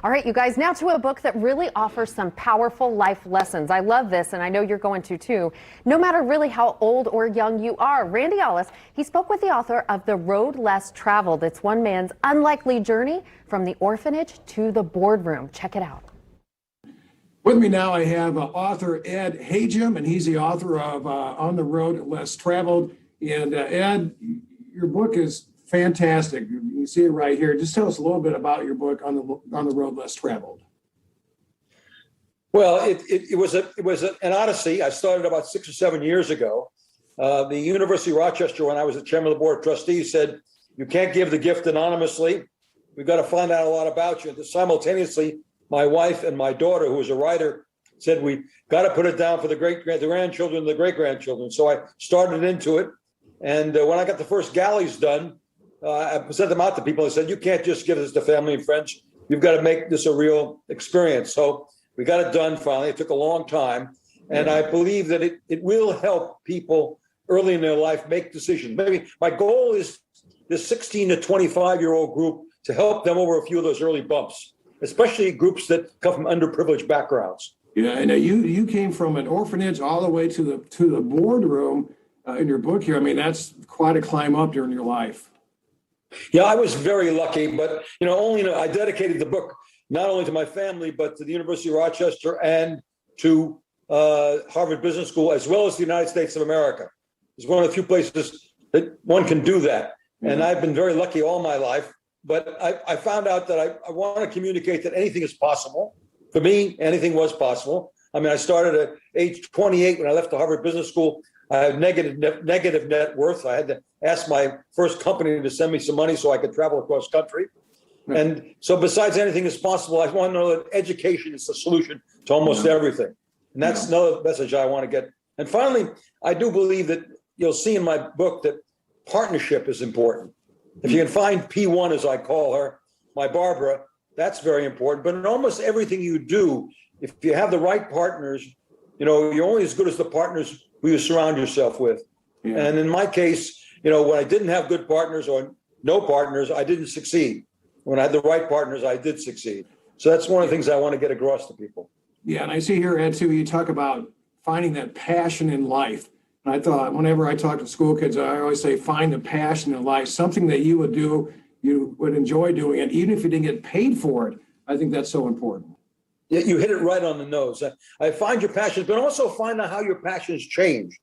All right, you guys, now to a book that really offers some powerful life lessons. I love this, and I know you're going to too. No matter really how old or young you are, Randy Ollis, he spoke with the author of The Road Less Traveled. It's one man's unlikely journey from the orphanage to the boardroom. Check it out. With me now, I have author Ed Hajim, and he's the author of On the Road Less Traveled. And Ed, your book is fantastic. You can see it right here. Just tell us a little bit about your book, On the Road Less Traveled. Well, it was an odyssey. I started about 6 or 7 years ago. The University of Rochester, when I was the chairman of the board of trustees, said, you can't give the gift anonymously. We've got to find out a lot about you. And simultaneously, my wife and my daughter, who was a writer, said, we got to put it down for the grandchildren and the great-grandchildren. So I started into it. And when I got the first galleys done, I sent them out to people and said, you can't just give this to family and friends. You've got to make this a real experience. So we got it done finally. It took a long time. And I believe that it will help people early in their life make decisions. Maybe my goal is this 16 to 25-year-old group to help them over a few of those early bumps, especially groups that come from underprivileged backgrounds. Yeah, and you came from an orphanage all the way to the boardroom in your book here. I mean, that's quite a climb up during your life. Yeah, I was very lucky, but I dedicated the book not only to my family, but to the University of Rochester and to Harvard Business School, as well as the United States of America. It's one of the few places that one can do that. And I've been very lucky all my life, but I found out that I want to communicate that anything is possible. For me, anything was possible. I mean, I started at age 28 when I left the Harvard Business School. I had negative net worth. I had to ask my first company to send me some money so I could travel across country. And so besides anything is possible, I want to know that education is the solution to almost everything. And that's another message I want to get. And finally, I do believe that you'll see in my book that partnership is important. If you can find P1, as I call her, my Barbara, that's very important. But in almost everything you do, if you have the right partners, you're only as good as the partners who you surround yourself with. Yeah. And in my case, when I didn't have good partners or no partners, I didn't succeed. When I had the right partners, I did succeed. So that's one of the things I want to get across to people. Yeah, and I see here, Ed, too, you talk about finding that passion in life. And I thought, whenever I talk to school kids, I always say, find the passion in life, something that you would do, you would enjoy doing it, even if you didn't get paid for it. I think that's so important. Yeah, you hit it right on the nose. I find your passions, but also find out how your passions change.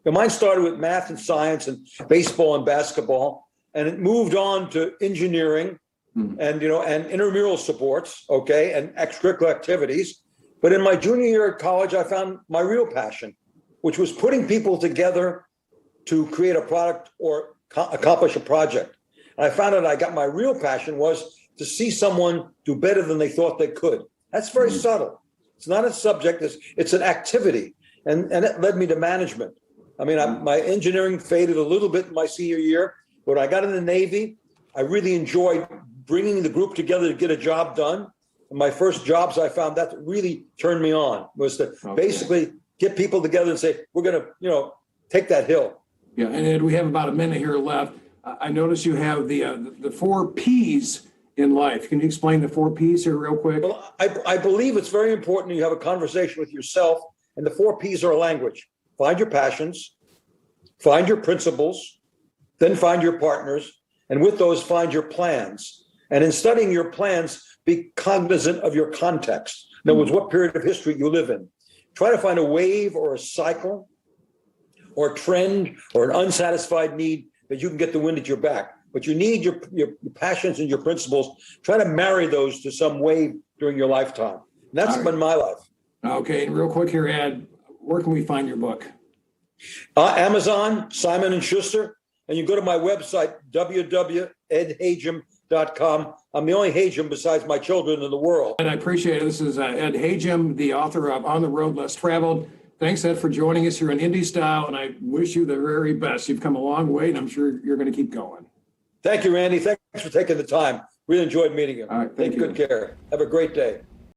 Mine started with math and science and baseball and basketball, and it moved on to engineering and and intramural sports, and extracurricular activities. But in my junior year at college, I found my real passion, which was putting people together to create a product or accomplish a project. And I found out I got my real passion was to see someone do better than they thought they could. That's very subtle. It's not a subject, it's an activity. And it led me to management. I mean, my engineering faded a little bit in my senior year. When I got in the Navy, I really enjoyed bringing the group together to get a job done. And my first jobs, I found that really turned me on, was to basically get people together and say, we're going to, take that hill. Yeah, and Ed, we have about a minute here left. I noticed you have the 4 Ps in life. Can you explain the 4 Ps here real quick? Well, I believe it's very important you have a conversation with yourself, and the 4 Ps are language. Find your passions, find your principles, then find your partners, and with those, find your plans. And in studying your plans, be cognizant of your context. In other words, what period of history you live in. Try to find a wave or a cycle or a trend or an unsatisfied need that you can get the wind at your back. But you need your passions and your principles. Try to marry those to some wave during your lifetime. And that's been my life. Okay, and real quick here, Ed, where can we find your book? Amazon, Simon & Schuster, and you go to my website, www.edhajim.com. I'm the only Hajim besides my children in the world. And I appreciate it. This is Ed Hajim, the author of On the Road Less Traveled. Thanks, Ed, for joining us here on Indie Style, and I wish you the very best. You've come a long way, and I'm sure you're going to keep going. Thank you, Randy. Thanks for taking the time. Really enjoyed meeting you. All right, thank you. Take good care. Have a great day.